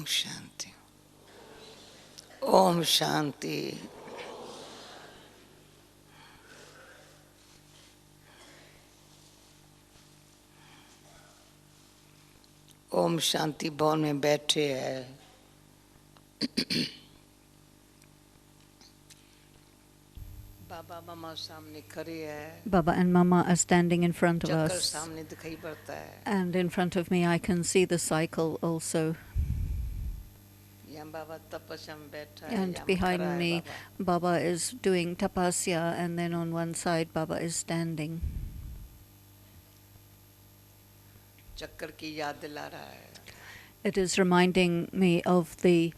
Om Shanti. Om Shanti. Om Shanti भवन में बैठे हैं। बाबा मामा सामने खड़े हैं। Baba and Mama are standing in front of चक्कर us, सामने दिखाई पड़ता है। and in front of me I can see the cycle also. यहाँ बाबा तपस्या में बैठा है, And यहाँ खड़ा behind है me, Baba. Baba is doing tapasya, and then on one side Baba is standing. चक्कर की याद दिला रहा है। It is reminding me of the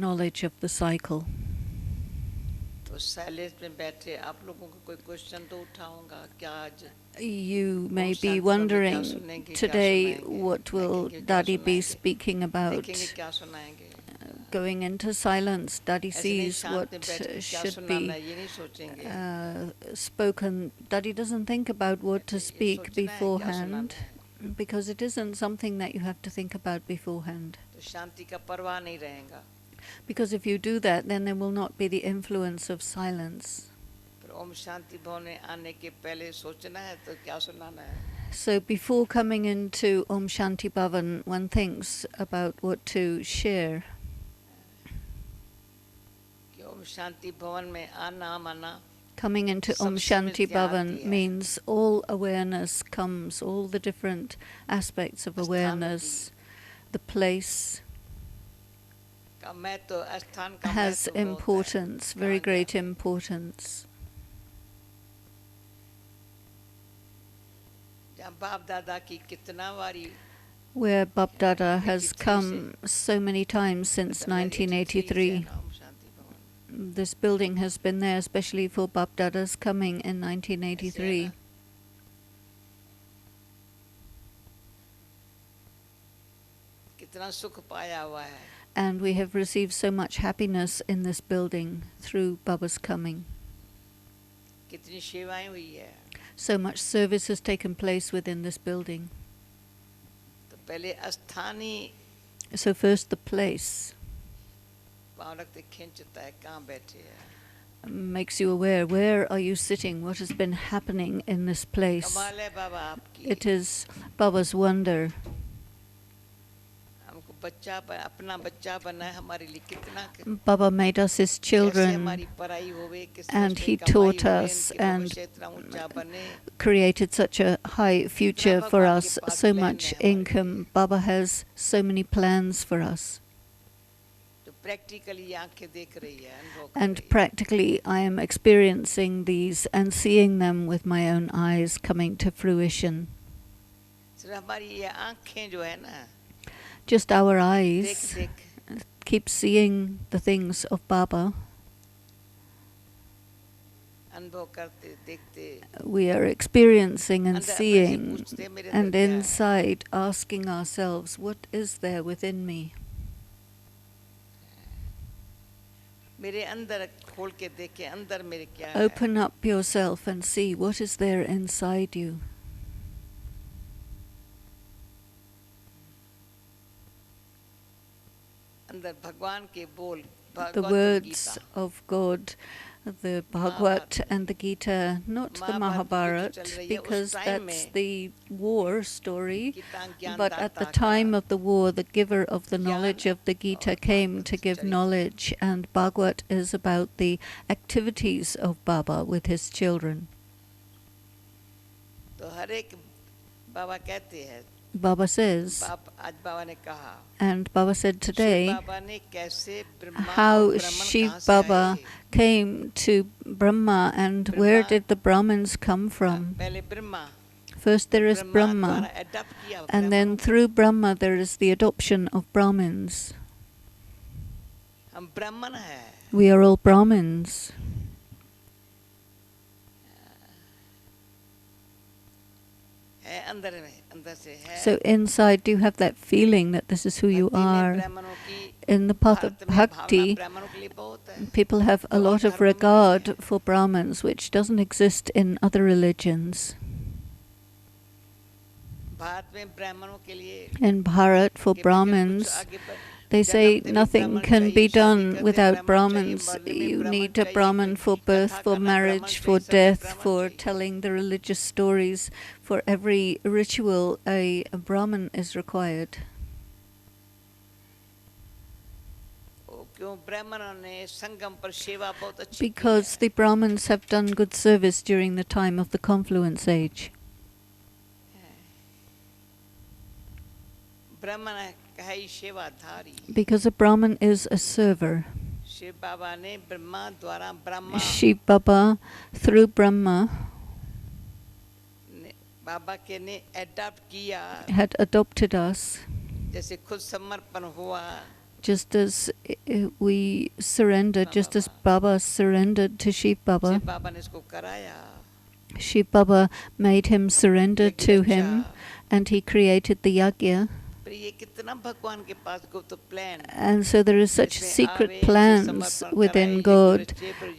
knowledge of the cycle. तो साइलेंस में बैठे आप लोगों को कोई क्वेश्चन तो उठाऊंगा क्या आज? You may Om be Shanti wondering Bhava kya sunenge, kya today sunayenge, what will देखेंगे क्या Dadi be सुनाएंगे, speaking about. देखेंगे क्या सुनाएंगे। Going into silence, Dadi ऐसे नहीं sees शांत what में बैठ के क्या should सुनाना be है ये नहीं सोचेंगे। spoken. Dadi doesn't think about what to ये speak सोचना है क्या beforehand, सुनाना है। because it isn't something that you have to think about beforehand. तो शांति का परवाह नहीं रहेगा। Because if you do that, then there will not be the influence of silence. पर ओम शांति भवन में आने के पहले सोचना है तो क्या सुनाना है। So before coming into Om Shanti Bhavan, one thinks about what to share. कि ओम शांति भवन में आना माना Coming into Om Shanti Bhavan means all awareness comes, all the different aspects of awareness. The place का मैं तो स्थान का has महत्व बहुत है। importance, very कहाँ great जाते हैं। importance. जहाँ बाप दादा की कितना बारी Where Bap Dada has come so many times since 1983. This building has been there especially for Bap Dada's coming in 1983. कितना सुख पाया हुआ है। And we have received so much happiness in this building through Baba's coming. कितनी सेवाएं हुई है। So much service has taken place within this building. तो पहले स्थानीय So first the place पाँव रखते खींचता है कहाँ बैठे हैं। makes you aware, where are you sitting, what has been happening in this place. कमाल है बाबा आपकी। It is Baba's wonder. हमको बच्चा अपना बच्चा बना है हमारे लिए कितना। Baba made us his कैसे children हमारी पढ़ाई होवे, किस and तरह से he कमाई taught होवे, us इनके and भविष्य इतना ऊंचा बने। created such a high future for us, so much income. Baba has so many plans for us. तो practically आंखें देख रही है, अनुभव कर And रही है। practically I am experiencing these and seeing them with my own eyes coming to fruition. सिर्फ हमारी ये आंखें जो है ना, Just our देख eyes देख keep seeing the things of Baba. अनुभव करते देखते We are experiencing and अंदर अपने से seeing, पूछते मेरे अंदर and क्या है? inside asking ourselves, what is there within me? मेरे अंदर खोल के देखे अंदर मेरे क्या है। Open up yourself and see what is there inside you. अंदर भगवान के बोल The भगवत और words Gita. of God, the Bhagavad and the Gita, not the Mahabharata, because that's the war story. But at the time of the war, the giver of the knowledge of the Gita came to give knowledge, and Bhagavad is about the activities of Baba with his children. तो हर एक बाबा कहते हैं, Baba says, आज बाबा ने कहा, and Baba said today, बाबा ने कैसे ब्रह्मा और how ब्राह्मण Shiv कहाँ से Baba आए? came to Brahma, and where did the Brahmins come from? पहले ब्रह्मा, First there is द्वारा Brahma, adopt किया and then through Brahma there is the adoption of Brahmins. हम ब्राह्मण हैं। We are all Brahmins. है अंदर में, अंदर से है। So inside, do you have that feeling that this is who you भक्ति में are? ब्राह्मणों की In the path of Bharat में भावना bhakti, ब्राह्मणों के लिए बहुत है। people have a lot of regard for Brahmins, which doesn't exist in other religions. Bharat में ब्राह्मणों के लिए In Bharat, for के पीछे कुछ Brahmins, आगे बढ़- They say nothing can be done without Brahmins. You need a Brahmin for birth, for marriage, for death, for telling the religious stories. For every ritual, a Brahmin is required. Because the Brahmins have done good service during the time of the confluence age. Because a Brahmin is a server. Shiv Baba, through Brahma, had adopted us, just as we surrendered, just as Baba surrendered to Shiv Baba. Shiv Baba made him surrender to him, and he created the yajna. And so there is such secret plans within God.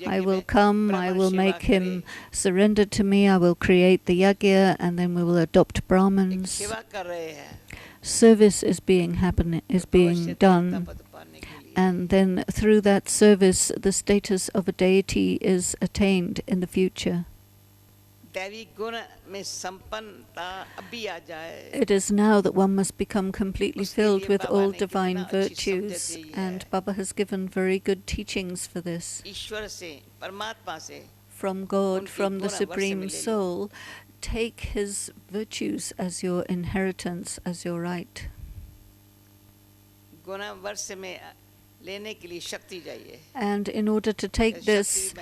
I will come, I will make him surrender to me, I will create the yajna, and then we will adopt Brahmins. Service is being done, and then through that service the status of a deity is attained in the future. It is now that one must become completely filled with all divine virtues, and Baba has given very good teachings for this. From God, from the Supreme Soul, take his virtues as your inheritance, as your right. And in order to take this,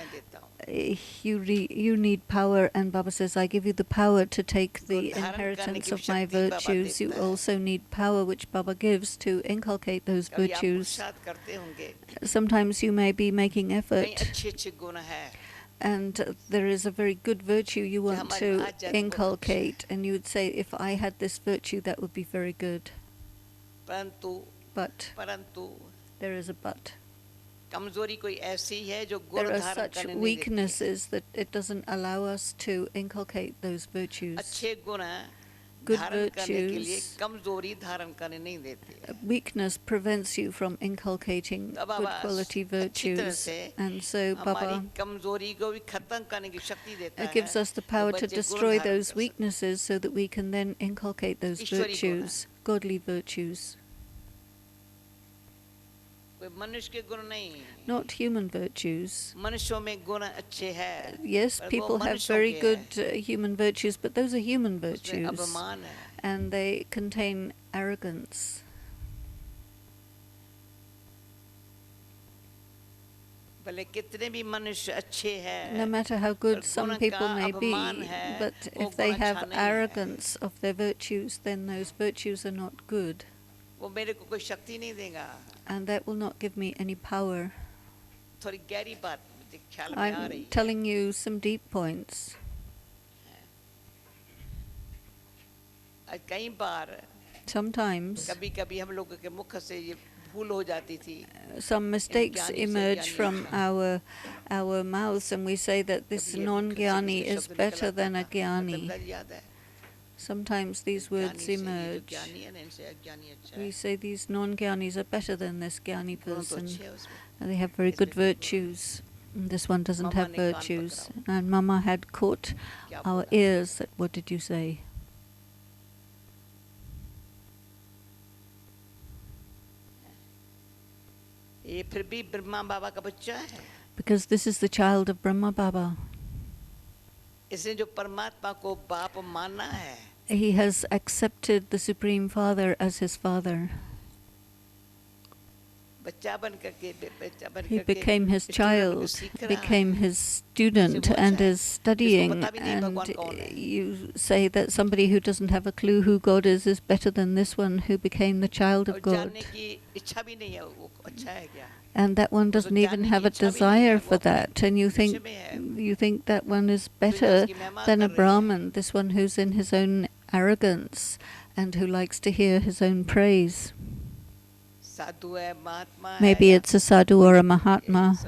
you need power, and Baba says, I give you the power to take the inheritance of my virtues. You also need power, which Baba gives, to inculcate those virtues. Sometimes you may be making effort, and there is a very good virtue you want to inculcate, and you would say, if I had this virtue, that would be very good. But there is a but. There are such weaknesses that it doesn't allow us to inculcate those virtues. Good virtues, weakness prevents you from inculcating good quality virtues, and so Baba gives us the power to destroy those weaknesses so that we can then inculcate those virtues, godly virtues. Not human virtues. Yes, people have very good human virtues, but those are human virtues, and they contain arrogance. No matter how good some people may be, but if they have arrogance of their virtues, then those virtues are not good. And that will not give me any power. I'm telling you some deep points. Sometimes some mistakes emerge from our mouths, and we say that this non-jnani is better than a jnani. Sometimes these words emerge. We say these non-jnanis are better than this jnani person, and they have very good virtues. And this one doesn't have virtues. And Mama had caught our ears. That, what did you say? Because this is the child of Brahma Baba. He has accepted the Supreme Father as his father. He became his child, became his student, and is studying. And you say that somebody who doesn't have a clue who God is better than this one who became the child of God. And that one doesn't even have a desire for that, and you think that one is better than a Brahmin, this one who's in his own arrogance and who likes to hear his own praise. Maybe it's a sadhu or a mahatma,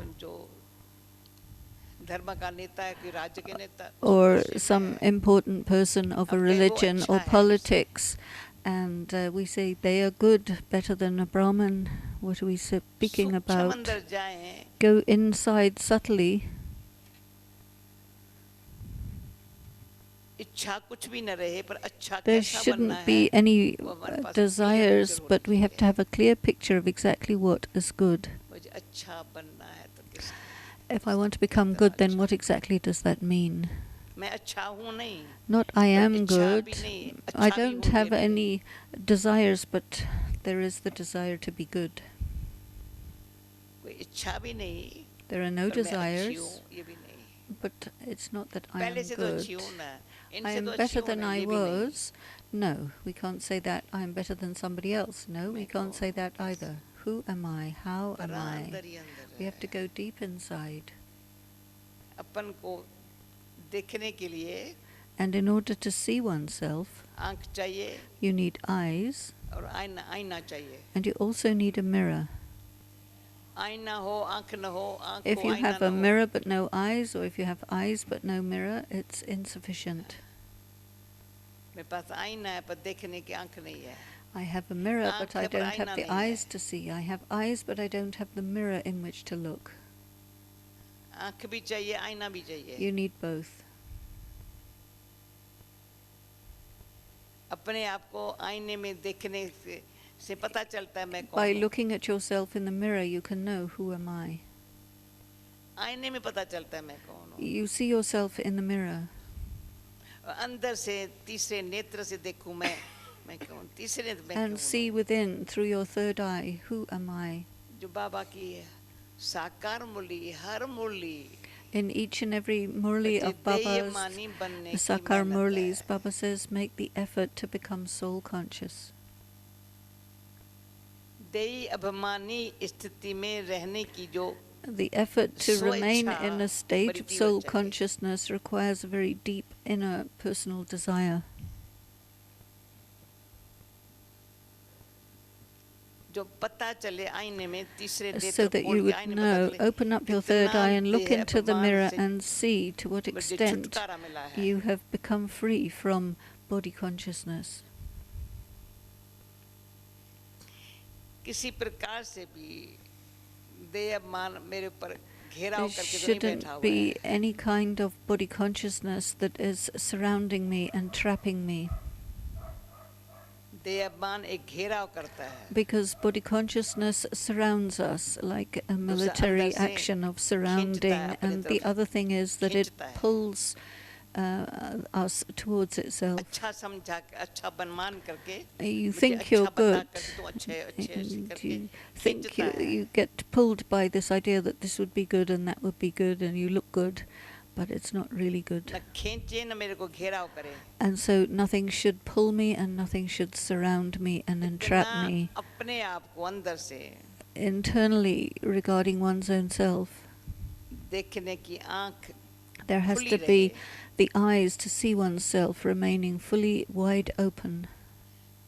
or some important person of a religion or politics, and we say they are good, better than a Brahmin. What are we speaking सूक्ष्म about? अंदर जाएं, Go inside subtly. इच्छा कुछ भी न रहे, पर अच्छा There कैसा बनना shouldn't है, be any वो हमारे पास clear desires, picture but होनी we have चाहिए. to have a clear picture of exactly what is good. मुझे अच्छा बनना है तो किस If I want to become good, then what exactly does that mean? मैं अच्छा हूँ नहीं, Not I पर am इच्छा good. भी नहीं, I अच्छा भी don't हूँ have ये नहीं. any desires, but there is the desire to be good. कोई इच्छा भी नहीं, There are no पर मैं अच्छी desires, हूँ ये भी नहीं. but it's not that I am पहले से तो अच्छी good. हूँ ना, I इनसे am तो अच्छी better हूँ than ना, I ये भी नहीं. was. No, we can't say that. I am better than somebody else. No, we मैं can't say कौन that हूँ, either. Who am I? How पर am I? अंदर ही अंदर We have to है. go deep inside. अपन को देखने के लिए And in order to see oneself, आंख चाहिए you need eyes, और आईना आईना चाहिए. and you also need a mirror. आईना हो आंख न हो, आंख If हो you आईना have न a हो, mirror but no eyes, or if you have eyes but no mirror, it's insufficient. मेरे पास आईना है पर देखने की आंख नहीं है. I have a mirror, but आंख I है पर don't have आईना the नहीं है. eyes to see. I have eyes, but I don't have the mirror in which to look. आंख भी चाहिए, आईना भी चाहिए. You need both. अपने आप को आईने में देखने से पता चलता है मैं कौन By हूँ. looking at yourself in the mirror, you can know who am I. आईने में पता चलता है मैं कौन हूँ. You see yourself in the mirror. अंदर से तीसरे नेत्र से देखूं मैं कौन, तीसरे नेत्र में And कौन see हूँ. within, through your third eye, who am I? जो बाबा की साकार मुरली, हर मुरली In each and every murli of Baba's मानी बनने की Sakar मेहनत Murlis, है. Baba says, make the effort to become soul conscious. देई अभिमानी स्थिति में रहने की जो The effort to So remain icha in a state badi of deep soul chahiye. consciousness requires a very deep inner personal desire. जो पता चले आईने में तीसरे So नेत्र that खोल you के would आईने know, पता चले open up your third कितना eye and look देह into the अभिमान mirror से and see to what मुझे extent छुटकारा मिला है. you have become free from body consciousness. किसी प्रकार से भी देह अभिमान मेरे ऊपर घेराव There करके तो नहीं बैठा shouldn't हुआ be है. any kind of body consciousness that is surrounding me and trapping me, देह अभिमान एक घेराव करता है. because body consciousness surrounds us like a military अंदर से action of खींचता है surrounding, अपनी and the तरफ. other thing is that it खींचता है. pulls us towards itself. अच्छा समझा के अच्छा बनमान करके You मुझे think अच्छा you're बता good, करके तो अच्छे अच्छे and करके you think खींचता है. you get pulled by this idea that this would be good and that would be good and you look good, but it's not really good. न खींचे न मेरे को घेराव करे. And so nothing should pull me and nothing should surround me and entrap इतना me. अपने आप को अंदर से Internally, regarding one's own self, देखने की आंख there has खुली to be रहे. the eyes to see oneself remaining fully wide open.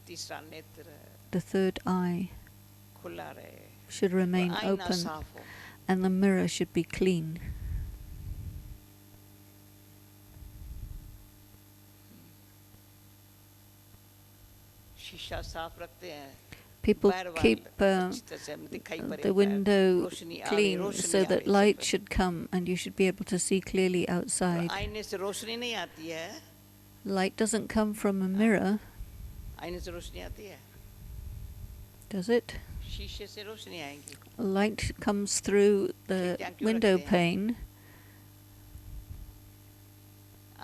तीसरा नेत्र The third eye खुला रहे. should remain आईना open साफ हो. and the mirror should be clean. शीशा साफ रखते हैं. People बार बार keep अच्छी तरह से दिखाई पड़े the बार. window रोशनी आ रही, clean Roshni so uh that रही light सब. should come and you should be able to see clearly outside. आईने से रोशनी नहीं आती है. Light doesn't come from a mirror, आईने से रोशनी आती है. does it? शीशे से रोशनी आएगी. Light comes through the खिड़कियाँ क्यों window रखते हैं? pane,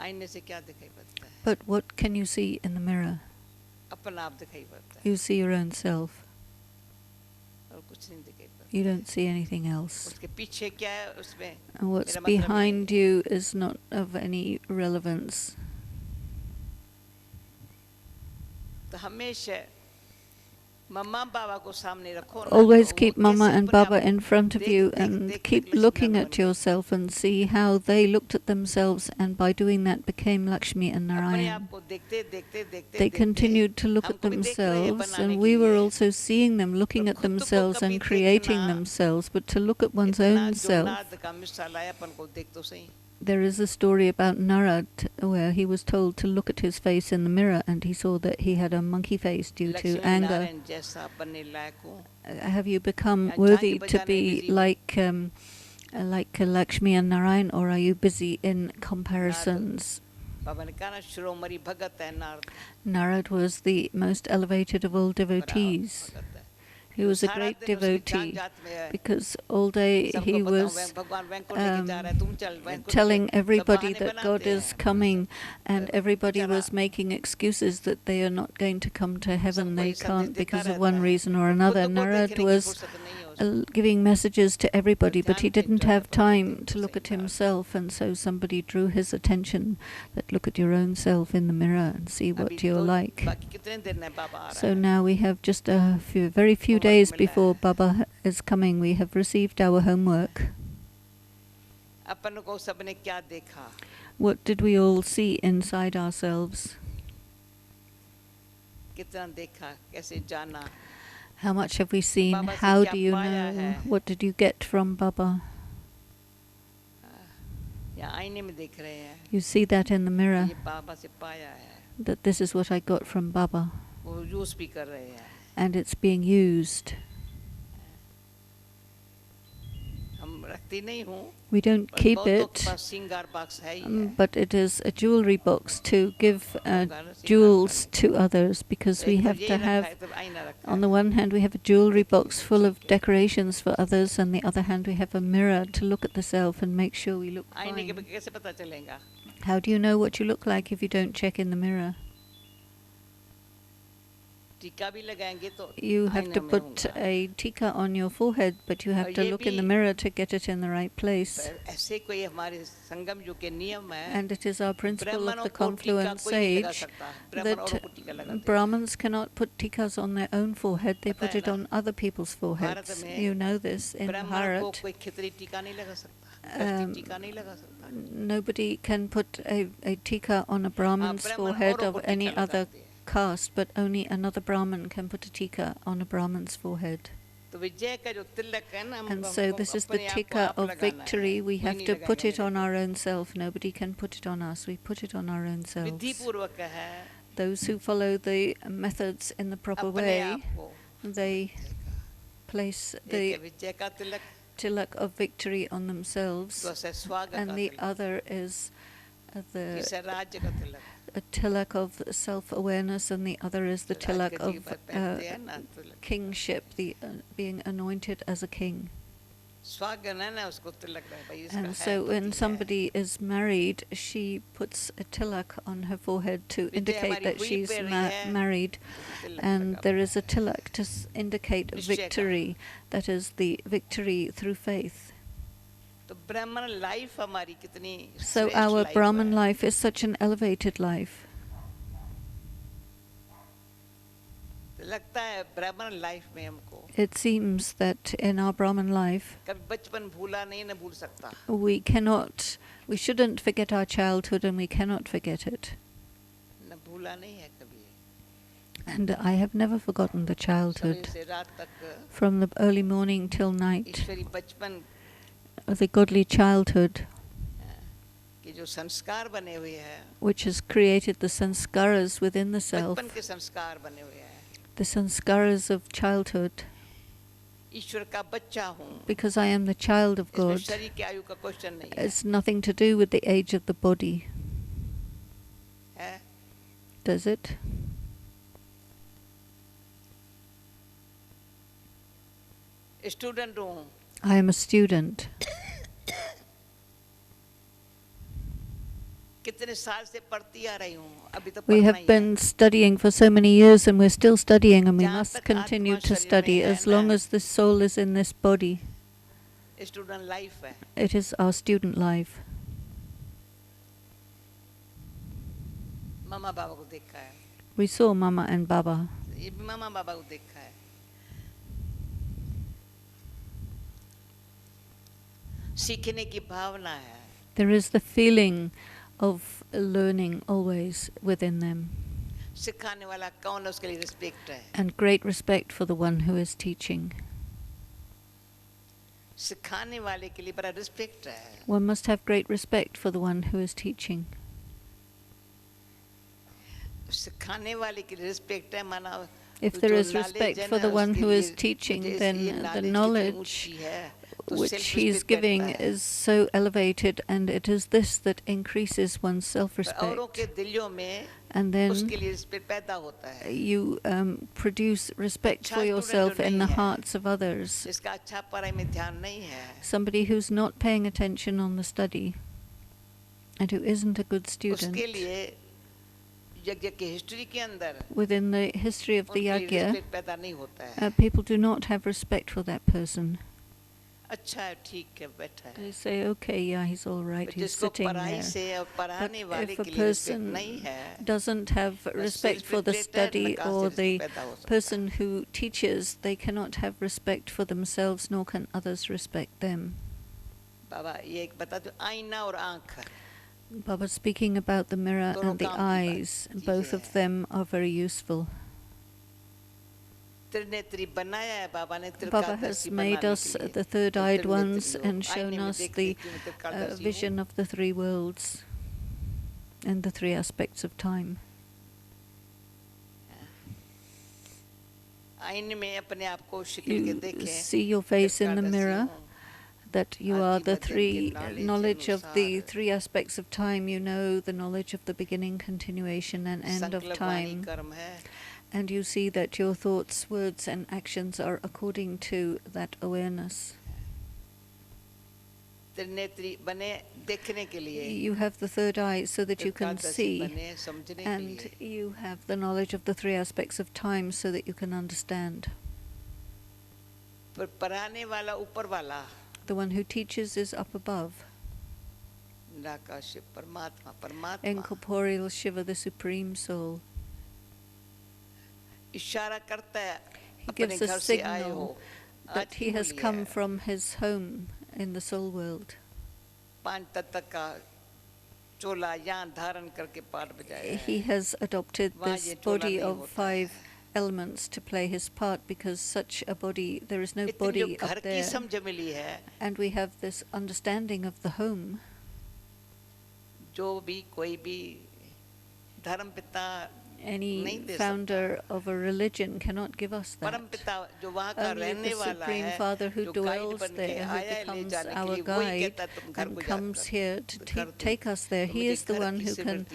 आईने से क्या दिखाई पड़ता है? but what can you see in the mirror? अपना आप दिखाई पड़ता है You see your own self. और कुछ नहीं दिखाई पड़ता. You don't see anything else. उसके पीछे क्या है उसमें And what's मेरा मतलब behind you is not of any relevance. तो हमेशा मम्मा बाबा को सामने रखो ना. Always वो keep कैसे Mama and अपने आप Baba को in front of देख- you देख- and देख- keep देख लक्ष्मी looking नारायण at बन yourself and see how they looked at themselves and by doing that became Lakshmi and गए. अपने Narayan. आप को देखते देखते देखते They देखते continued to look at हमको भी देख रहे हैं themselves, बनाने and के we were लिए. also seeing them looking पर at खुद को themselves कभी and creating देखना, themselves, but to look at one's इतना own जो self, नाद का मिसाल है अपन को देख तो सही. There is a story about Narad where he was told to look at his face in the mirror and he saw that he had a monkey face due to anger. Have you become worthy to be like Lakshmi and Narayan, or are you busy in comparisons? Narad was the most elevated of all devotees. He was a great devotee because all day he was telling everybody that God is coming, and everybody was making excuses that they are not going to come to heaven. They can't because of one reason or another. Narad was giving messages to everybody, but he didn't have time to look at himself, and so somebody drew his attention that look at your own self in the mirror and see what you're like. So now we have just very few days before Baba is coming. We have received our homework. What did we all see inside ourselves? How much have we seen? How do you know? What did you get from Baba? You see that in the mirror, that this is what I got from Baba, and it's being used. We don't keep it, but it is a jewelry box to give jewels to others, because we have to have, on the one hand we have a jewelry box full of decorations for others, and the other hand we have a mirror to look at the self and make sure we look fine. How do you know what you look like if you don't check in the mirror? You have to put a tika on your forehead, but you have to look in the mirror to get it in the right place. And it is our principle of the confluence age that Brahmins cannot put tikas on their own forehead, they put it on other people's foreheads. You know this in Bharat. Nobody can put a tika on a Brahmin's forehead of any other caste, but only another Brahmin can put a tika on a Brahmin's forehead. And so this is the tika of victory. We have to put it on our own self. Nobody can put it on us. We put it on our own selves. Those who follow the methods in the proper way, they place the tilak of victory on themselves, and the other is a tilak of self-awareness, and the other is the tilak of kingship, the being anointed as a king. And so when somebody is married, she puts a tilak on her forehead to indicate that she's married, and there is a tilak to indicate victory, that is the victory through faith. So our Brahman life is such an elevated life. It seems that in our Brahman life we shouldn't forget our childhood, and we cannot forget it. And I have never forgotten the childhood. From the early morning till night, the godly childhood, which has created the sanskaras within the self, the sanskaras of childhood. Because I am the child of God, it's nothing to do with the age of the body. Does it? I am a student. We have been studying for so many years, and we're still studying, and we must continue to study as long as the soul is in this body. It is our student life. We saw Mama and Baba. There is the feeling of learning always within them, and great respect for the one who is teaching. सिखाने वाले के लिए बड़ा respect है. One must have great respect for the one who is teaching. सिखाने वाले के लिए रिस्पेक्ट है माना. If there is respect for the one who is teaching, then the knowledge which he is giving is so elevated, and it is this that increases one's self-respect. And then you produce respect for yourself in the hearts of others. Somebody who's not paying attention on the study and who isn't a good student, within the history of the yajna, people do not have respect for that person. They say, okay, yeah, he's all right, he's sitting there. But if a person doesn't have respect for the study or the person who teaches, they cannot have respect for themselves, nor can others respect them. Baba speaking about the mirror and the eyes, both of them are very useful. Baba has made us the third-eyed ones and shown us the vision of the three worlds and the three aspects of time. You see your face in the mirror, that you are the three knowledge of the three aspects of time. You know the knowledge of the beginning, continuation, and end of time. And you see that your thoughts, words, and actions are according to that awareness. You have the third eye so that you can see, and you have the knowledge of the three aspects of time so that you can understand. The one who teaches is up above. Incorporeal Shiva, the Supreme Soul. He gives a signal that he has come from his home in the soul world. He has adopted this body of 5 elements to play his part, because such a body, there is no body up there. And we have this understanding of the home. Any founder of a religion cannot give us that. Only the Supreme Father who dwells there, who becomes our guide and comes here to take us there, he is the one who can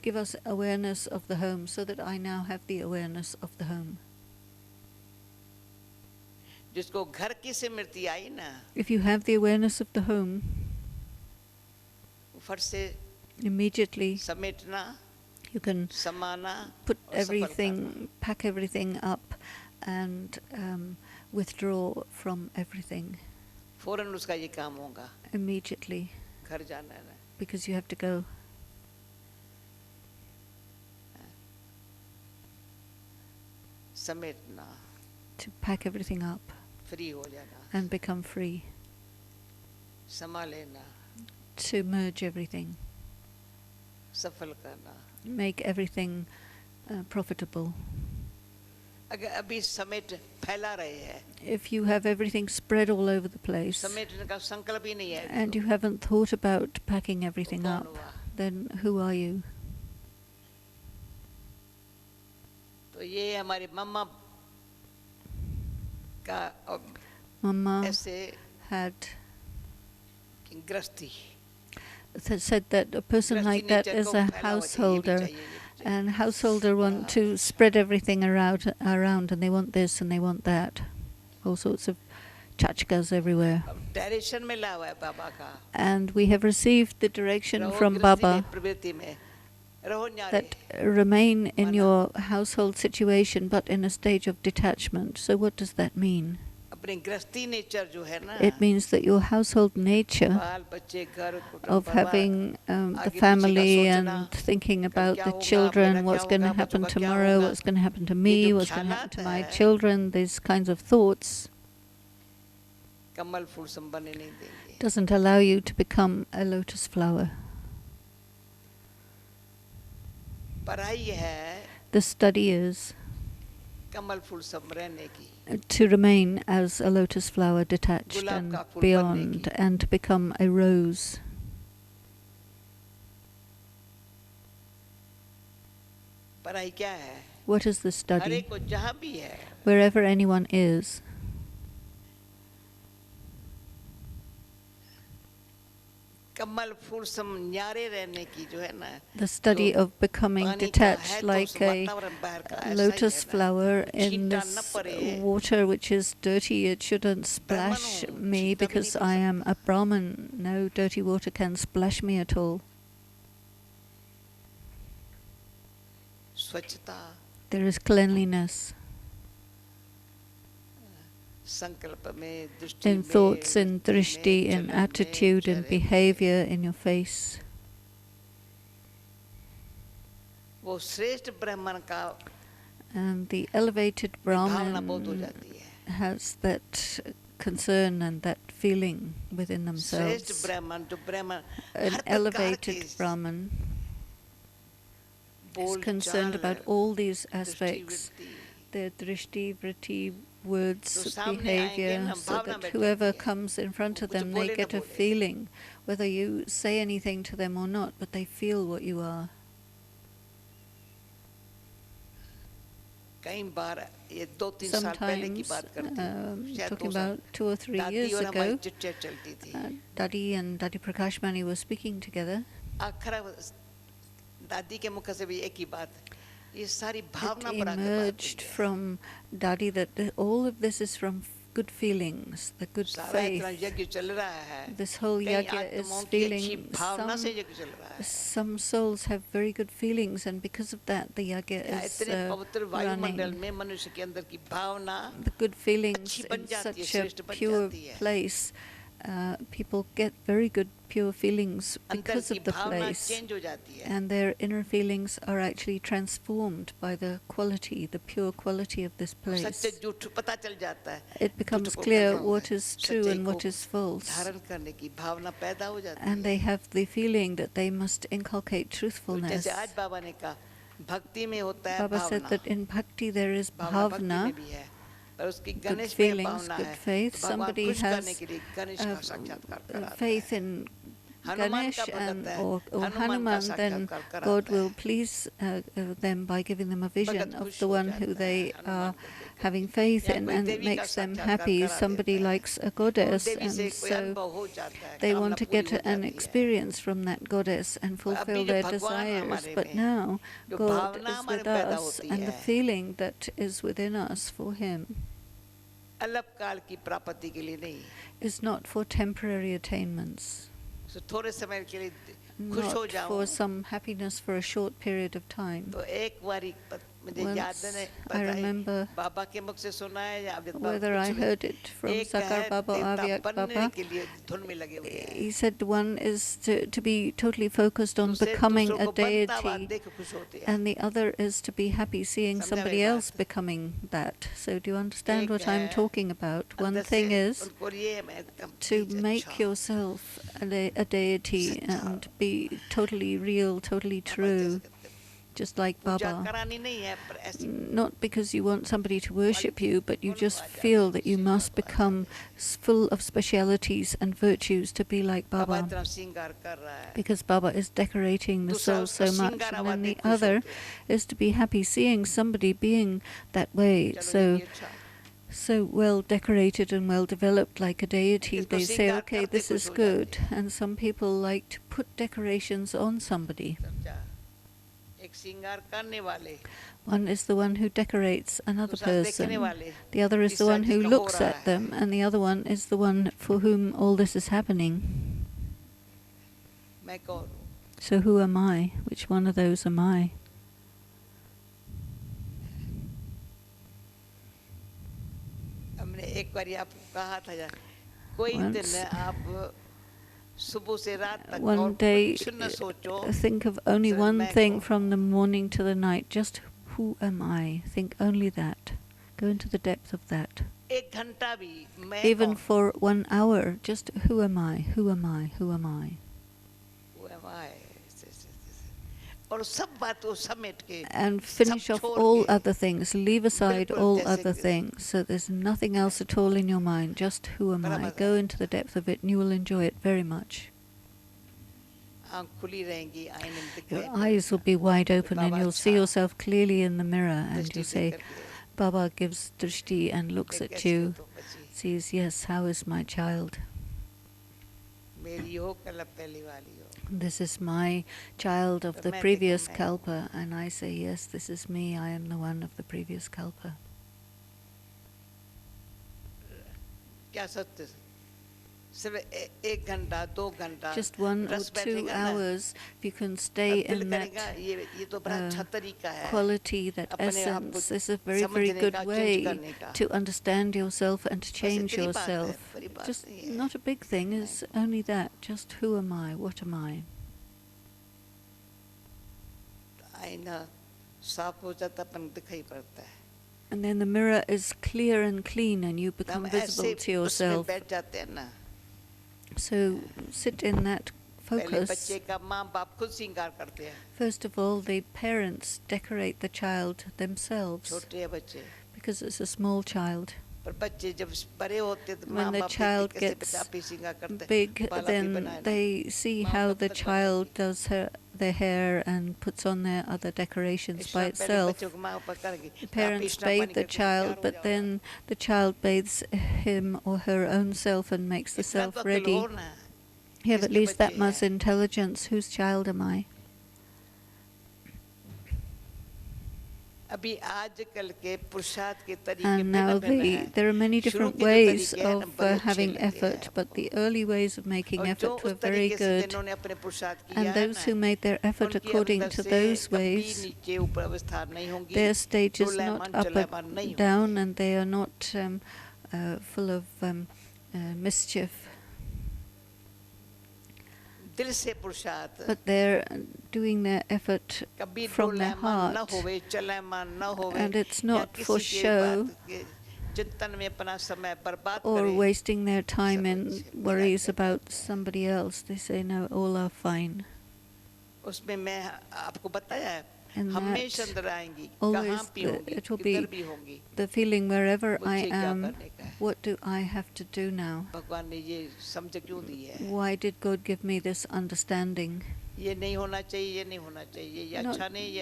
give us awareness of the home, so that I now have the awareness of the home. If you have the awareness of the home, immediately you can put everything, pack everything up, and withdraw from everything immediately, because you have to go. To pack everything up and become free. To merge everything. Make everything profitable. If you have everything spread all over the place and you haven't thought about packing everything up, then who are you? Mama had said that a person like that is a householder, and householder want to spread everything around, and they want this and they want that, all sorts of chachkas everywhere. And we have received the direction from Baba that remain in your household situation, but in a stage of detachment. So what does that mean? It means that your household nature of having the family and thinking about the children, what's going to happen tomorrow, what's going to happen to me, what's going to happen to my children, these kinds of thoughts doesn't allow you to become a lotus flower. The study is कमल फूल सब रहने की, to remain as a lotus flower detached gulab and का फूल बनने beyond, की, and to become a rose. पढ़ाई क्या है? What is the her study? एक को जहाँ भी है, Wherever anyone is, कमल फूल सब न्यारे रहने की जो है ना, the study जो of becoming पानी का है detached तो like उस a वातावरण बाहर का ऐसा ही lotus है ना, flower in छींटा न this पड़े, water which is dirty. It shouldn't ब्राह्मण splash हूँ, me छींटा भी नहीं because पड़ I am सकती, a Brahmin. No dirty water can splash me at all. स्वच्छता, There is cleanliness संकल्प में, दृष्टि in में, thoughts, in वृत्ति में, drishti, in चलन में, attitude, in चेहरे में, behavior, in your face. वो श्रेष्ठ ब्राह्मण का And the elevated भावना बहुत हो Brahmin जाती है। has that concern and that feeling within श्रेष्ठ themselves. ब्राह्मण जो ब्राह्मण An हर प्रकार elevated के Brahmin is बोल concerned चाल, about all these दृष्टि aspects, वृत्ति, their drishti, vritti, words, तो सामने आएंगे behavior, ना, so भावना that बैठ whoever जाती है, comes in front of कुछ them, they बोले न get a बोले, feeling, whether you say anything to them or not, but they feel what you are. कई बार ये 2-3 साल पहले की Sometimes, बात करती हूँ, शायद talking 2 साल, about 2 or 3 दादी years और हमारी ago, चिट्ठियाँ चलती थी, Dadi and Dadi Prakashmani were speaking together. आखिर दादी के मुख से भी एक ही बात, ये सारी It भावना पर आकर बात emerged हुई है, from Dadi that all of this is from good feelings, the good सारा इतना faith. यज्ञ चल रहा है, This whole कई yajna is आत्माओं की अच्छी feeling, भावना से यज्ञ चल रहा है, some souls have very good feelings, and because of that the yajna या is इतने पवित्र वायुमंडल running. में मनुष्य के अंदर की भावना The good feelings अच्छी बन in जाती है, such a श्रेष्ठ बन pure जाती है, place, people get very good pure feelings अंदर because की of the भावना place, चेंज हो जाती है, and their inner feelings are actually transformed by the quality, the pure quality of this सत्य place. झूठ पता चल जाता है, It becomes झूठ को clear करना what होता है, is true सच्चाई and को what is false, धारण करने की भावना पैदा हो जाती and they है, have the feeling that they must inculcate तो truthfulness. जैसे आज बाबा ने कहा, भक्ति में होता है Baba said Bhavna, that in bhakti there is भावना भक्ति में bhavna, भी है, पर उसकी good गणेश में feelings, भावना good है, faith. तो भगवान Somebody खुश करने has के लिए गणेश का साक्षात्कार कराता faith है, in हनुमान Ganesh का भगत है, or हनुमान का Hanuman, then साक्षात्कार God कराता will है, please them by giving them a vision Bhagat of खुश the हो one who जाता है they हनुमान are को देख करके, having faith या in, कोई and it देवी का makes them साक्षात्कार happy. करा Somebody देता है, likes a उन goddess, देवी से and कोई so अनुभव हो जाता है, they कामना want to पूरी get हो an जाती है, experience from that goddess and अभी fulfill जो their भगवान desires. हमारे But में, now जो God भावना is हमारे with में पैदा us, होती and the है, feeling that is within us for Him अल्पकाल की प्राप्ति के लिए नहीं, is not for temporary attainments, तो थोड़े समय के लिए खुश हो not जाऊं, for some happiness for a short period of time. तो एक बारी मुझे याद Once नहीं I पता है remember बाबा के मुख से सुना है या अभी whether I heard it from एक Sakar है Baba or देवता Avyak बनने Baba. के लिए धुन में लगे हुए हैं, He said one is to be totally focused on दूसरे becoming दूसरों a को बनता हुआ deity, देख खुश होते हैं, and the other is to be happy seeing समझा somebody मेरी else बात, becoming that. So do you understand एक what I'm है talking about? One अंदर thing से is उनको ये मैं to complete make अच्छा yourself a deity सच्चा and be totally real, totally बाबा जैसे true, कहते हैं, just like पूजा Baba. करानी नहीं है पर ऐसी Not because you want somebody to worship quality you, but you गुण just आ जाते feel हैं, that you विशेषता must तो आ become जाते हैं, full of specialities and virtues to be like Baba Baba, इतना श्रृंगार कर रहा है, because Baba is decorating the दूसरा soul उसका so much. श्रृंगार And आवाज then the देख खुश other होते हैं, is to be happy seeing somebody being that way, चलो ये so भी अच्छा, so well decorated and well developed like a deity. किसको They say, श्रृंगार okay, करते this खुश is हो जाते good. हैं, And some people like to put decorations on somebody. समझा, एक श्रृंगार करने वाले, One is the one who decorates another दूसरा देखने person. वाले, The other is the तीसरा one who जिसका हो looks रहा at है, them, and the other one is the one for whom all this is happening. मैं कौन हूँ, So who am I? Which one of those am I? हमने एक बार आपको कहा था यार, कोई दिन Once, आप सुबह से रात तक one और day, कुछ न सोचो, think of only So one मैं thing कौन? from the morning to the night. Just who am I? Think only that. Go into the depth of that. एक घंटा भी मैं Even कौन? for 1 hour, just who am I? Who am I? Who am I? Who am I? and finish off all other things, leave aside all other things, so there's nothing else at all in your mind, just who am I? Go into the depth of it and you will enjoy it very much. Your eyes will be wide open and you'll see yourself clearly in the mirror, and you'll say, Baba gives drishti and looks at you, says, yes, how is my child? This is my child of the previous kalpa, and I say, yes, this is me, I am the one of the previous kalpa. Just 1 or 2 hours, if you can stay in that quality, that essence, is a very, very good way to understand yourself and to change yourself. Just not a big thing, is only that, just who am I, what am I? And then the mirror is clear and clean and you become visible to yourself. So sit in that focus. First of all, the parents decorate the child themselves because it's a small child. When the child gets big, then they see how the child does their hair and puts on their other decorations by itself. The parents bathe the child, but then the child bathes him or her own self and makes the self ready. You have at least that much intelligence. Whose child am I? And now there are many different ways of having effort, but the early ways of making effort were very good. And those who made their effort according to those ways, their stage is not up and down, and they are not full of mischief. But they're doing their effort from their heart, and it's not for show or wasting their time in worries about somebody else. They say, no, all are fine. And that always it will be the feeling wherever I am, what do I have to do now? Why did God give me this understanding? Not,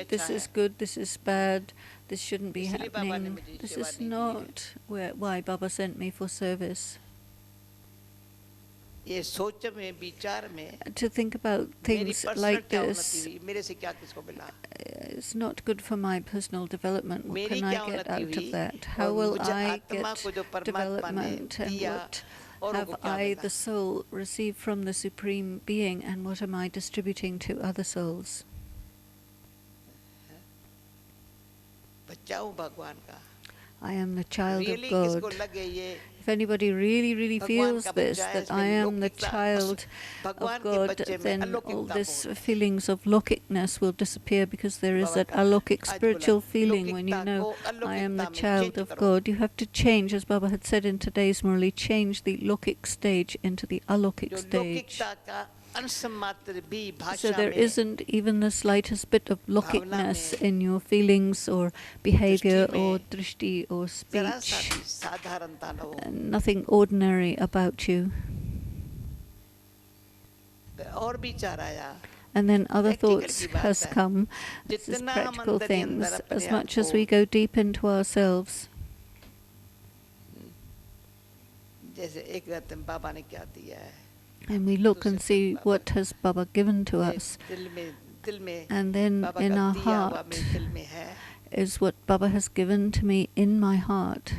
this is good, this is bad, this shouldn't be happening. This is not why Baba sent me for service. To think about things like this is not good for my personal development. What can I get out of that? How will I get development? And what have I, the soul, received from the Supreme Being, and what am I distributing to other souls? I am the child of God. If anybody really feels this, that I am the child of God, then all these feelings of lokicness will disappear, because there is that alokic spiritual feeling when you know I am the child of God. You have to change, as Baba had said in today's Murli, change the lokic stage into the alokic stage. So there isn't even the slightest bit of lokicness in your feelings or behavior or drishti or speech. Nothing ordinary about you. And then other thoughts has come. This is practical things. As much as we go deep into ourselves, and we look and see what has Baba given to us, and then in our heart is what Baba has given to me in my heart,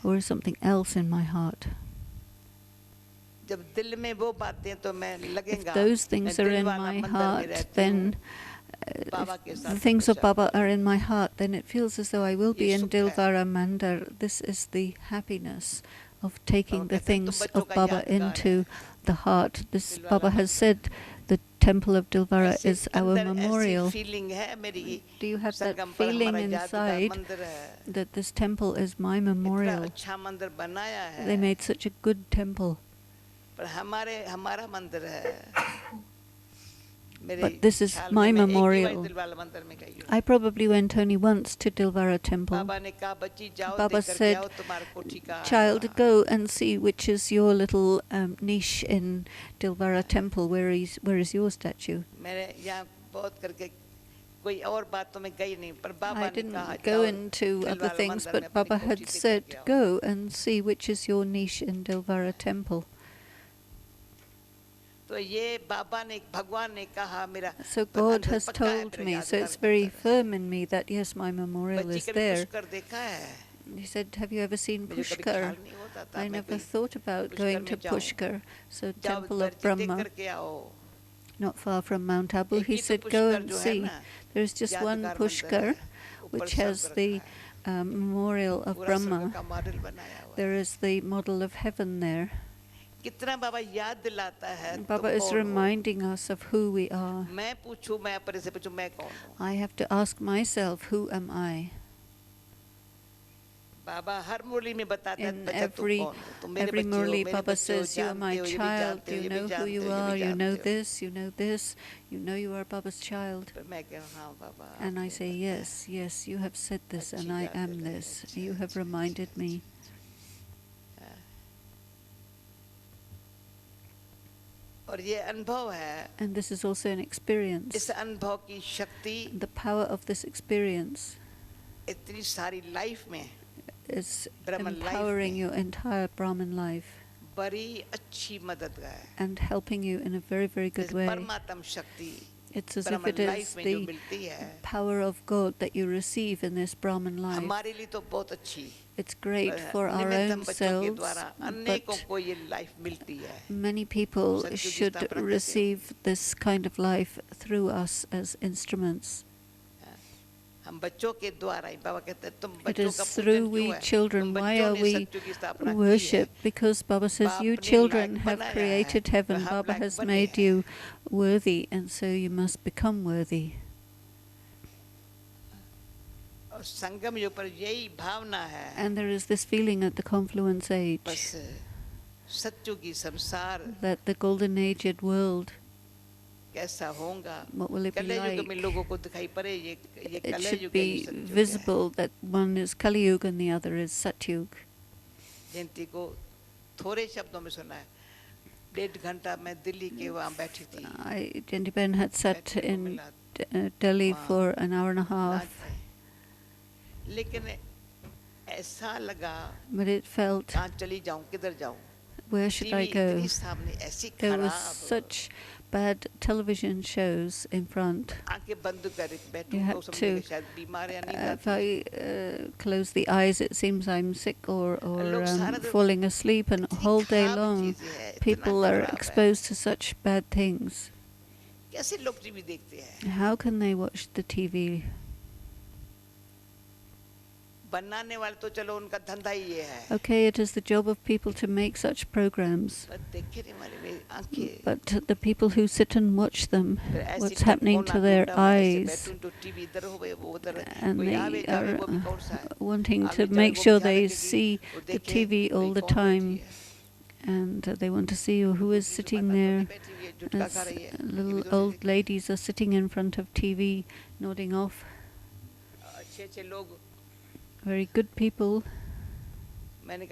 or is something else in my heart. If those things are in my heart, then if the things of Baba are in my heart, then it feels as though I will be in Dilvara Mandar. This is the happiness of taking the things of Baba into the heart. This Baba has said the temple of Dilvara is our memorial. Do you have that feeling inside that this temple is my memorial? They made such a good temple. but this is my memorial. I probably went only once to Dilwara temple. Baba said, child, go and see which is your little niche in Dilwara temple. Where is your statue? I didn't go into other things, but Baba had said, go and see which is your niche in Dilwara temple. So God has told me, so it's very firm in me that yes, my memorial is there. He said, have you ever seen Pushkar? I never thought about going to Pushkar, so temple of Brahma, not far from Mount Abu. He said, go and see. There's just one Pushkar, which has the memorial of Brahma. There is the model of heaven there. Baba is reminding us of who we are. I have to ask myself, who am I? In every Murli, Baba says, you are my child, you know who you are, you know this, you know this, you know you are Baba's child. And I say, yes, yes, you have said this and I am this. You have reminded me. And this is also an experience. The power of this experience is empowering your entire Brahman life and helping you in a very, very good way. It's as if it is the power of God that you receive in this Brahman life. It's great for our own selves, but many people should receive this kind of life through us as instruments. It is through we children. Why are we worship? Because Baba says, you children have created heaven. Baba has made you worthy, and so you must become worthy. And there is this feeling at the confluence age that the golden aged world, what will it be like? It should be visible that one is Kali Yuga and the other is Satyug. Janti Ben had sat in Delhi for an hour and a half. But it felt, where should I go? There was such bad television shows in front. You had to, if I close the eyes, it seems I'm sick or falling asleep, and a whole day long people are exposed to such bad things. How can they watch the TV? Okay, it is the job of people to make such programs. But the people who sit and watch them, what's happening to their eyes, and they are wanting to make sure they see the TV all the time, and they want to see who is sitting there. As little old ladies are sitting in front of TV, nodding off. Very good people. The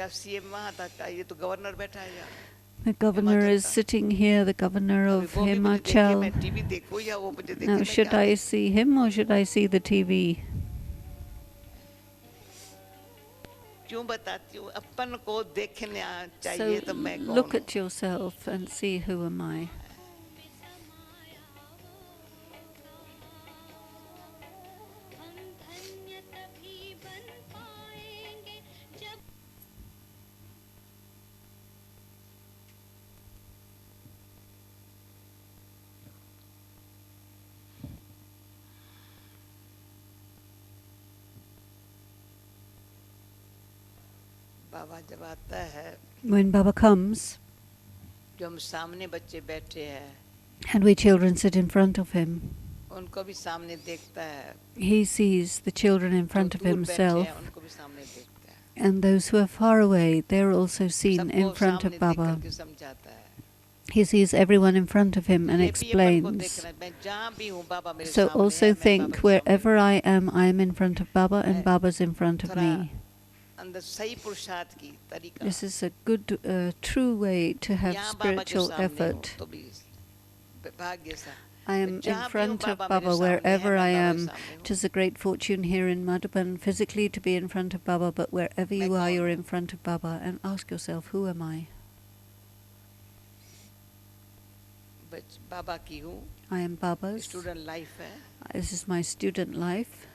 governor is sitting here, the governor of Himachal. Now, should I see him or should I see the TV? So look at yourself and see, who am I? When Baba comes, and we children sit in front of him, he sees the children in front of himself, and those who are far away, they're also seen in front of Baba. He sees everyone in front of him and explains. So also think, wherever I am in front of Baba and Baba's in front of me. This is a good, true way to have spiritual effort. I am in front of Baba wherever I am. It is a great fortune here in Madhuban physically to be in front of Baba, but wherever you are, you're in front of Baba. And ask yourself, who am I? I am Baba's. This is my student life.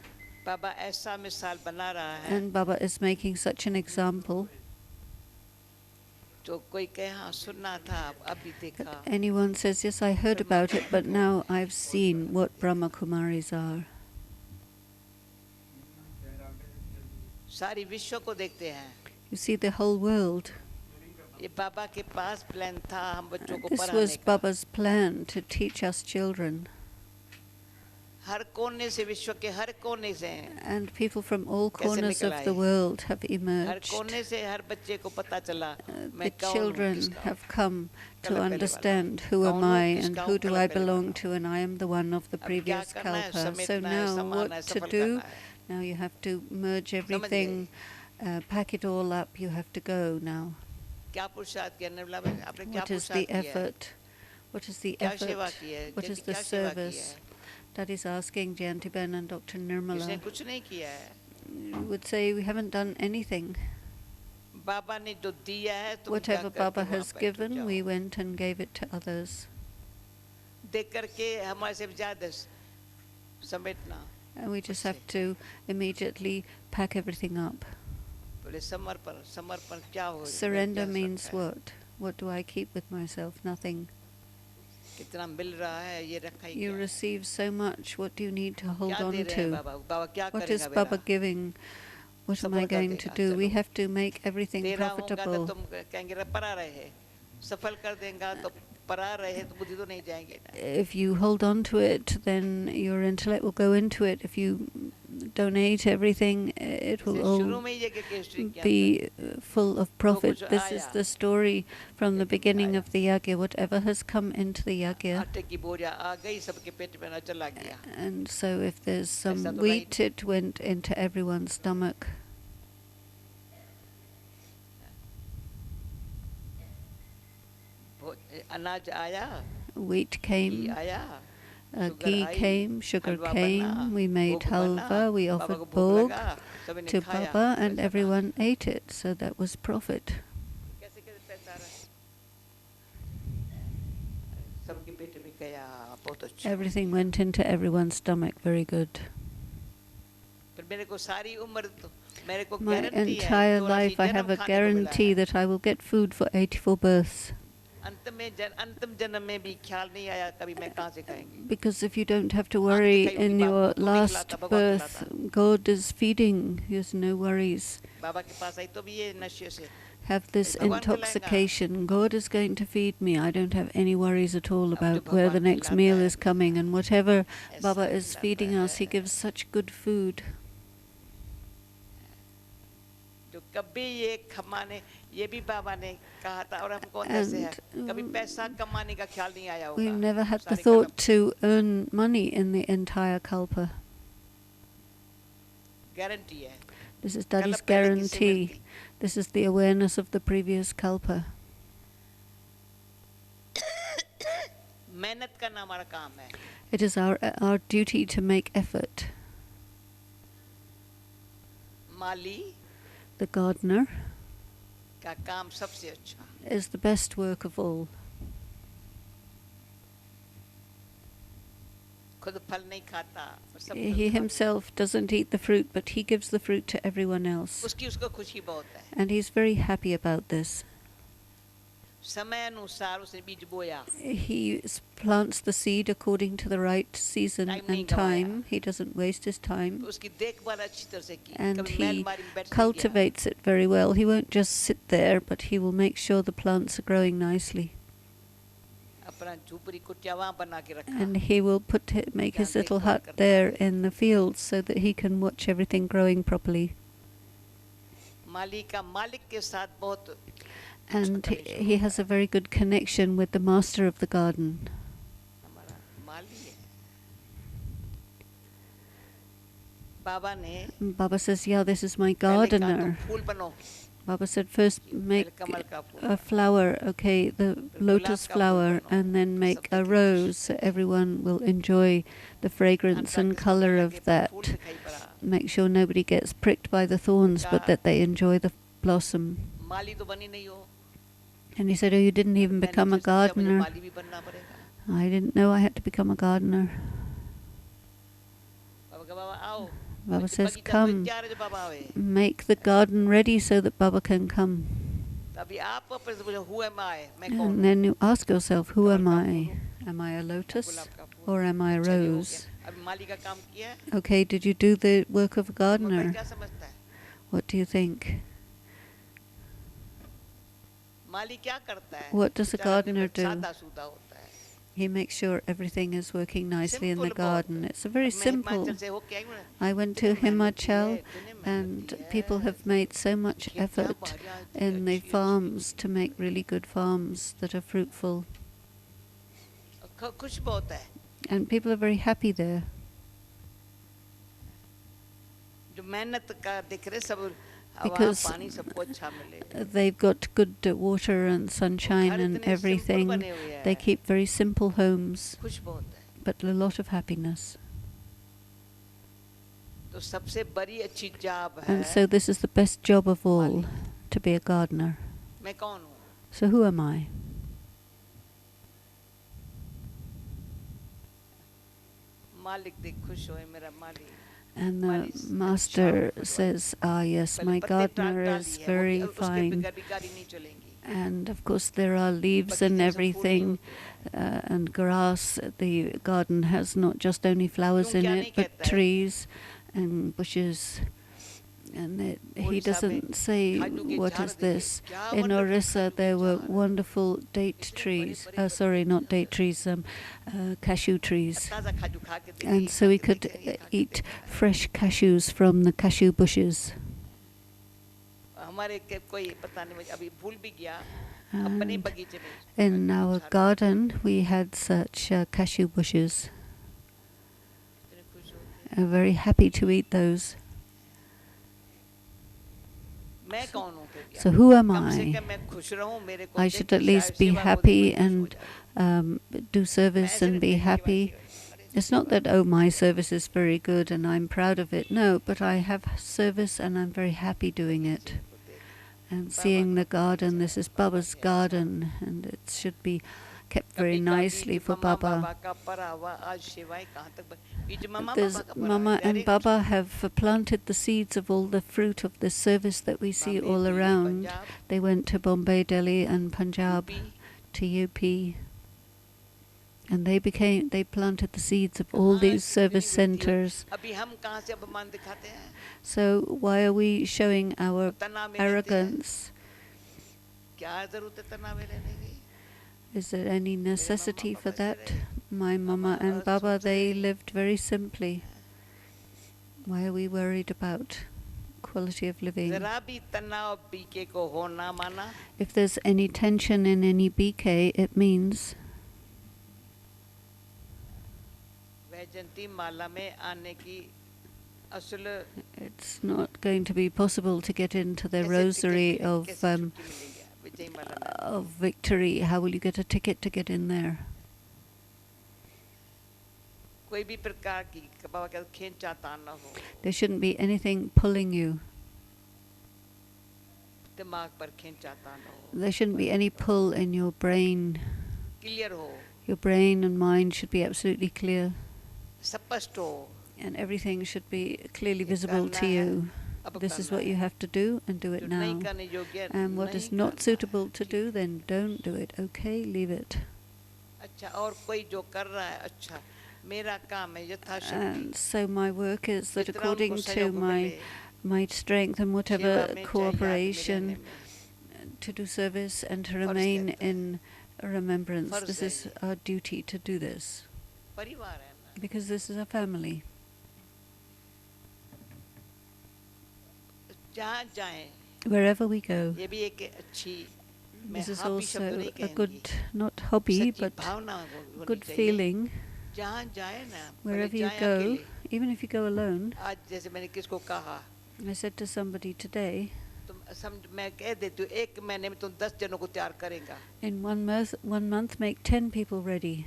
And Baba is making such an example. Anyone says, yes, I heard about it, but now I've seen what Brahma Kumaris are. You see the whole world. This was Baba's plan to teach us children. And people from all corners of the world have emerged. The children have come to understand who am I and who do I belong to, and I am the one of the previous kalpa. So now what to do? Now you have to merge everything, pack it all up, you have to go now. What is the effort? What is the effort? What is the service? That is asking Jayantiben and Dr. Nirmala. You would say we haven't done anything. Whatever Baba has given, we went and gave it to others. And we just have to immediately pack everything up. Surrender means what? What do I keep with myself? Nothing. You receive so much. What do you need to hold on to? What is Baba giving? What am I going to do? We have to make everything profitable. If you hold on to it, then your intellect will go into it. If you donate everything, it will all be full of profit. This is the story from the beginning of the yagya. Whatever has come into the yagya, and so if there's some wheat, it went into everyone's stomach. Wheat came, ghee came, sugar came, we made halva, we offered bhog to Baba and everyone ate it, so that was profit. Everything went into everyone's stomach, very good. My entire life I have a guarantee that I will get food for 84 births. Because if you don't have to worry in your last birth, God is feeding, he has no worries. Have this intoxication, God is going to feed me, I don't have any worries at all about where the next meal is coming, and whatever Baba is feeding us, he gives such good food. And we never had the thought to earn money in the entire kalpa. This is Dadi's guarantee. This is the awareness of the previous kalpa. It is our duty to make effort. The gardener is the best work of all. He himself doesn't eat the fruit, but he gives the fruit to everyone else. And he's very happy about this. He plants the seed according to the right season and time. He doesn't waste his time. And he cultivates it very well. He won't just sit there, but he will make sure the plants are growing nicely. And he will make his little hut there in the fields so that he can watch everything growing properly. And he has a very good connection with the master of the garden. Baba says, yeah, this is my gardener. Baba said, first make a flower, okay, the lotus flower, and then make a rose so everyone will enjoy the fragrance and color of that. Make sure nobody gets pricked by the thorns, but that they enjoy the blossom. And he said, oh, you didn't even become a gardener. I didn't know I had to become a gardener. Baba says, come, make the garden ready so that Baba can come. And then you ask yourself, who am I? Am I a lotus or am I a rose? Okay, did you do the work of a gardener? What do you think? What does a gardener do? He makes sure everything is working nicely in the garden. It's a very simple. I went to Himachal and people have made so much effort in the farms to make really good farms that are fruitful. And people are very happy there. Because they've got good water and sunshine and everything. They keep very simple homes, but a lot of happiness. And so this is the best job of all, to be a gardener. So who am I? And the master says, ah yes, my gardener is very fine. And of course there are leaves and everything, and grass. The garden has not just only flowers in it, but trees and bushes. And he doesn't say, what is this? In Orissa there were wonderful date trees, not date trees, cashew trees. And so we could eat fresh cashews from the cashew bushes. And in our garden we had such cashew bushes. I'm very happy to eat those. So who am I? I should at least be happy and do service and be happy. It's not that, oh, my service is very good and I'm proud of it. No, but I have service and I'm very happy doing it. And seeing the garden, this is Baba's garden, and it should be kept very nicely for Baba. Mama and Baba have planted the seeds of all the fruit of the service that we see all around. They went to Bombay, Delhi and Punjab, to UP. And they planted the seeds of all these service centers. So why are we showing our arrogance? Is there any necessity for that? My Mama and Baba, they lived very simply. Why are we worried about quality of living? If there's any tension in any BK, it means it's not going to be possible to get into the rosary of victory. How will you get a ticket to get in there? There shouldn't be anything pulling you. There shouldn't be any pull in your brain. Your brain and mind should be absolutely clear. And everything should be clearly visible to you. This is what you have to do, and do it now. And what is not suitable to do, then don't do it. Okay, leave it. And so my work is that according to my strength and whatever cooperation, to do service and to remain in remembrance. This is our duty to do this. Because this is a family. Wherever we go, This is hobby शब्द also नहीं a कहूँगी, good, not hobby, सच्ची but भावना होनी good चाहिए। feeling जहाँ जाए ना, भले wherever you जाए go, अकेले। even if you go alone. आज जैसे मैंने किसको कहा, I said to somebody today, मैं कह देती हूँ, 1 महीने में तुम 10 जनों को तैयार करेगा। in 1 month make 10 people ready.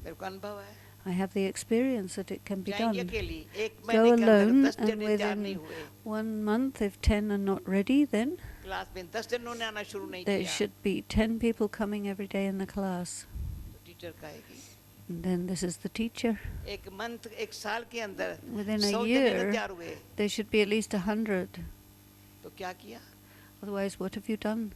मेरे को अनुभव है। I have the experience that it can be जाएंगे done. अकेली, 1 Go महीने के अंदर alone, 10 and जने तैयार नहीं within हुए। 1 month, if 10 are not ready, then class में 10 जनों ने आना शुरू नहीं there किया, should be 10 people coming every day in the class. तो टीचर कहेगी। And then this is the teacher. 1 साल के अंदर Within 100 a जने year, तैयार हुए, there should be at least 100. तो क्या किया? Otherwise, what have you done?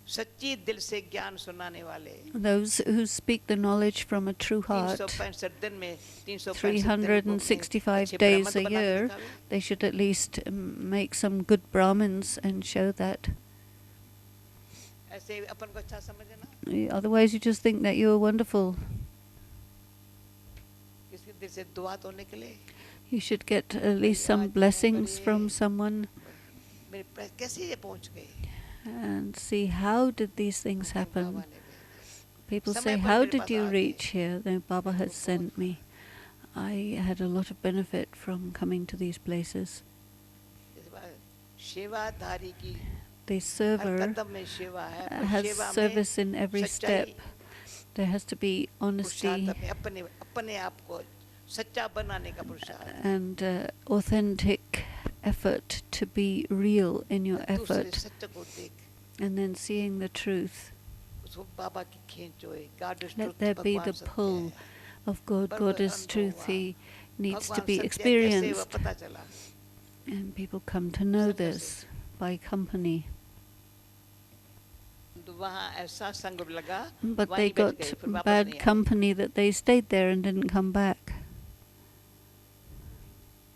सच्ची दिल से ज्ञान सुनाने वाले, Those who speak the knowledge from a true heart, 365 दिन में 365 days a year, they should at least make some good Brahmins and show that. ऐसे अपन को अच्छा समझना, Otherwise, you just think that you are wonderful. किसी दिल से दुआ तो निकले। You should get at least some blessings from someone मेरे पास कैसे ये पहुंच गए? and see how did these things happen. बाबा ने भेजा। People समय say, पर how मेरे did पास you आ गए। reach here? Then Baba had sent me. I had a lot of benefit from coming to these places. इस बार सेवाधारी की The her server कदम में सेवा है, पर has सेवा में service in every सच्चाई, step. There has to be honesty पुरुषार्थ में अपने आप को सच्चा बनाने का पुरुषार्थ, and authentic effort to be real in your दूसरे effort, सत्य को देख, and then seeing the truth. उसको बाबा की खींच होए, God is Let truth, there be भगवान the सत्य pull है। of God. पर God वह is अनुभव truth. हुआ, He needs to भगवान be सत्य कैसे experienced. वह पता चला, And people come to know संग this by company. तो वहाँ ऐसा संग लगा, But वहीं they बैठ got गए, फिर वापस bad नहीं आए। company that they stayed there and didn't come back.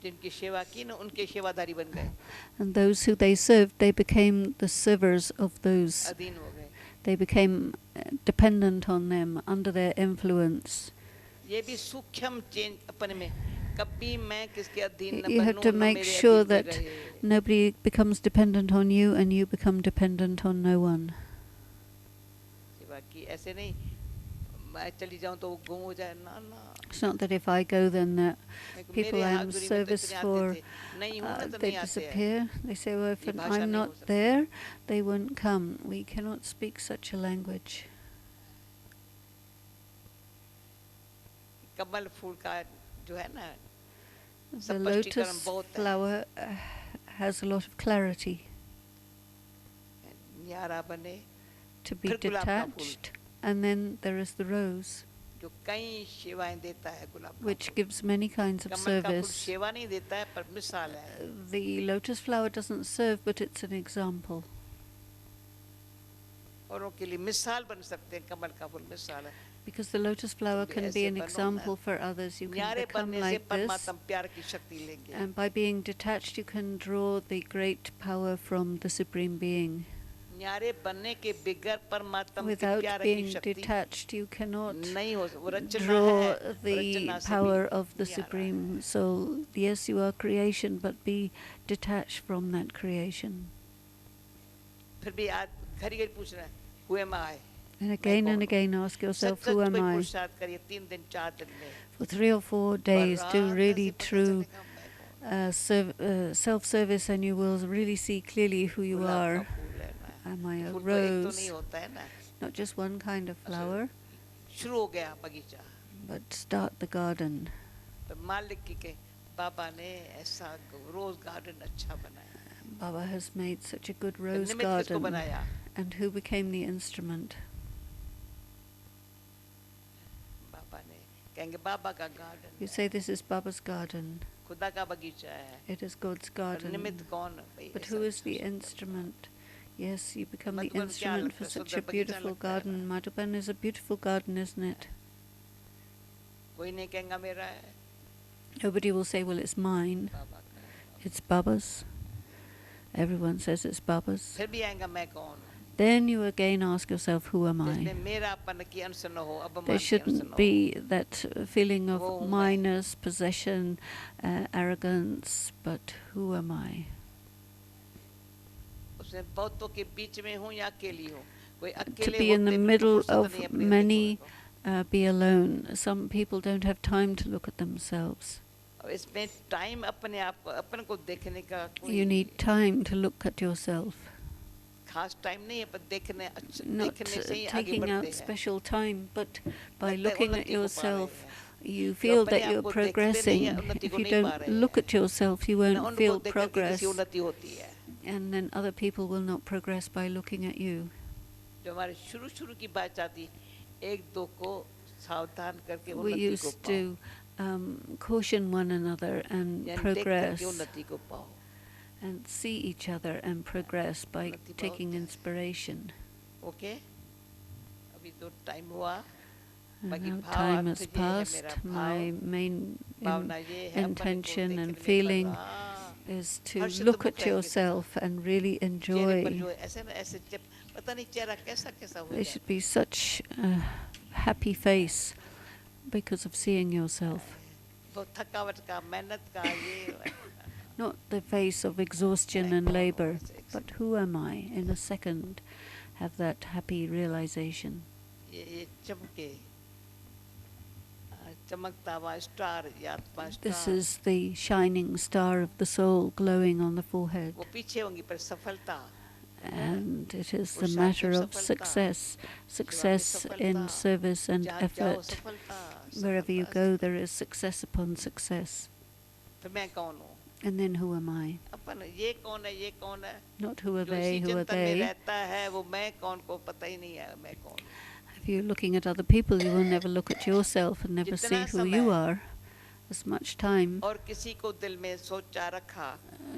जिनकी सेवा की ना, उनके सेवादारी बन गए, And those who they served, they became the servers of those. अधीन हो गए। They became dependent on them, under their influence. ये भी सूक्ष्म चेंज अपने में, कभी मैं किसके अधीन न You have बनूं, to न make मेरे sure अधीन में that रहे। nobody becomes dependent on you and you become dependent on no one. सेवा की ऐसे नहीं, मैं चली जाऊं तो वो गुम हो जाए, ना ना। It's not that if I go, then people मेरे I'm हाजुरी में तो service इतने आते for, थे, नहीं हूं ना तो they नहीं आते हैं। disappear. They say, well, if ये भाषा I'm नहीं हो not सकती। there, they won't come. We cannot speak such a language. कमल फूल का जो है ना, The स्पष्टीकरण lotus बहुत है। flower has a lot of clarity. न्यारा बने, To be फिर गुलाब का फूल, detached. And then there is the rose, जो कई सेवाएं देता है गुलाब का which fool. gives many kinds of कमल का फूल service. सेवा नहीं देता है, पर मिसाल है। The lotus flower doesn't serve, but it's an example. औरों के लिए मिसाल बन सकते हैं, कमल का फूल मिसाल है। Because the lotus flower can be an example for others. You can न्यारे become बनने से like this. परमात्मा प्यार की शक्ति लेंगे। And by being detached, you can draw the great power from the Supreme Being. न्यारे बनने के बगैर परमात्मा के Without प्यार की being शक्ति detached, you cannot नहीं हो, वो रचना draw है, the रचना से power भी of the न्यारा है। Supreme Soul. Yes, you are creation, but be detached from that creation. फिर भी आज घड़ी घड़ी पूछ रहा है, who am I? And कौन again ask yourself, सच-सच who am कोई I? पुरुषार्थ करिए 3 दिन 4 दिन में, For 3 or 4 days, पर do रात really ऐसे पता true चलेगा मैं कौन। self-service, and you will really see clearly who you गुलाब का are. फूल लेना है। Am I a फूल तो एक तो नहीं rose? होता है ना, Not just one kind of flower, शुरू हो गया बगीचा, but start the garden. तो मालिक की के बाबा ने ऐसा रोज गार्डन अच्छा बनाया, Baba has made such a good तो rose निमित्त किसको garden. बनाया? And who became the instrument? बाबा ने, कहेंगे बाबा का गार्डन You है, say this is Baba's garden. खुदा का बगीचा है, It is God's और garden. निमित्त कौन? भाई But ऐसा who is the अच्छा instrument? Yes, you become the Madhuban क्या instrument लगता for है? such सुंदर a बगीचा beautiful लगता है garden. ना? Madhuban is a beautiful garden, isn't it? कोई नहीं कहेगा मेरा है, Nobody will say, well, it's mine. बाबा का है। It's Baba's. Everyone says it's Baba's. फिर भी आएगा मैं कौन हूँ? Then you again ask yourself, who am जिसमें I? मेरापन की अंश न हो, अभिमान There की अंश shouldn't न हो। be that feeling वो of हूँ मैं। minus, possession, arrogance, but who am I? उसने बहुतों के बीच में हूँ या अकेली हूँ कोई To अकेले be in the होते बिल्कुल middle फुर्सत of नहीं अपने many, देखने को be alone. Some people don't have time to look at themselves. और इसमें टाइम अपने आप को अपन को देखने का You कोई need time to look at yourself. खास टाइम नहीं है पर देखने Not देखने से ही आगे taking बढ़ते out हैं special time, but by लगता है looking at उन्नति को पा रहे yourself, हैं you जो feel अपने that आप you're को देखते नहीं है progressing. उन्नति If को you नहीं पा don't रहे look हैं at yourself, you ना won't उनको feel देख करके progress, किसी उन्नति होती है and then other people will not progress by looking at you. जो हमारे शुरू की बात आती एक दो को सावधान करके We उन्नति को used पाओ to caution one another and यानी देख करके progress उन्नति को पाओ and see each other and progress by उन्नति taking बहुत है inspiration. ओके अभी तो टाइम हुआ And बाकी now भाव time अर्थ has ये है passed. मेरा My भाव main भावना ये है अपने को intention देखने and में पर feeling हाँ is to हर्ष तो look मुख at है किसी yourself and really चेहरे पर enjoy. जो ऐसे ना ऐसे पता नहीं चेहरा कैसा कैसा हो There should जाता be such a happy face because of seeing yourself. है वो थकावट का मेहनत का ये Not the face of exhaustion मैं and कौन हूँ labor, ऐसे but who am I? In a second, have that happy realization. ये चमके चमकता हुआ स्टार या आत्मा This star is the shining star of the soul glowing on the forehead. वो पीछे होंगी पर सफलता And it is the पुरुषार्थ matter में of सफलता success, success सफलता in service and जहाँ जाओ effort. सफलता Wherever you सफलता go, there is success upon success. फिर मैं कौन हूँ And then who am I? अपन ये कौन है Not who are जो इसी they, who are चिंतन में they. रहता है वो मैं कौन को पता ही नहीं है मैं कौन If you're looking at other people, you will never look at yourself and never see जितना who you समय are. As much time, और किसी को दिल में सोचा रखा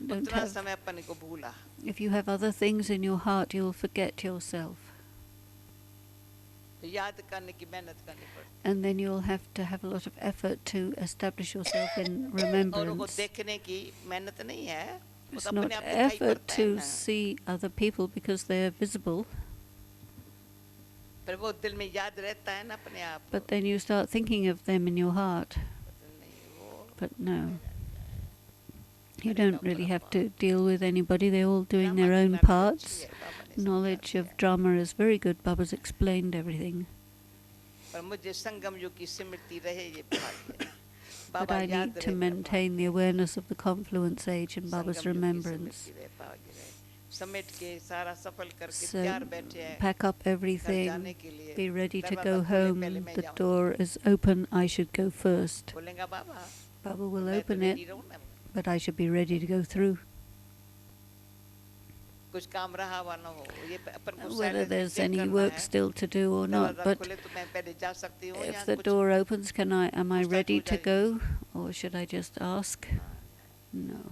don't उतना have. समय अपन को भूला If you have other things in your heart, you'll forget yourself. तो याद करने की मेहनत करनी पड़ती And then you'll have to have a lot of effort to establish yourself in और उनको remembrance. देखने की मेहनत नहीं है वो It's तो not अपने आप दिखाई effort पड़ता है to ना see other people because they're visible, पर वो दिल में याद रहता है ना अपने आप but then you start thinking of them in your heart. नहीं वो But no, you don't really have to deal with anybody. They're all doing their own parts. Knowledge of drama is very good. Baba's explained everything. पर मुझे संगम युग की स्मृति रहे ये भाग्य But Baba I याद need रहे to मेरा maintain the awareness of the confluence age and भाग्य। Baba's संगम युग की remembrance. स्मृति रहे, भाग्य रहे। समेट के सारा सफल करके So तैयार बैठे हैं pack up घर everything, जाने के लिए be ready to दरवाजा go खोले home. पहले मैं The जाऊं door is open. I should go first. बोलेगा बाबा Baba will मैं तो open it, ready रहूं ना but I should be ready to go through. कुछ काम रहा हुआ ना हो ये अपन को Whether silence there's check any करना work है still to do or not, दरवाजा but खोले तो मैं पहले जा सकती हूँ if या the कुछ door opens, am I पूछताछ ready हो to जाएगी go, or should I just ask? No.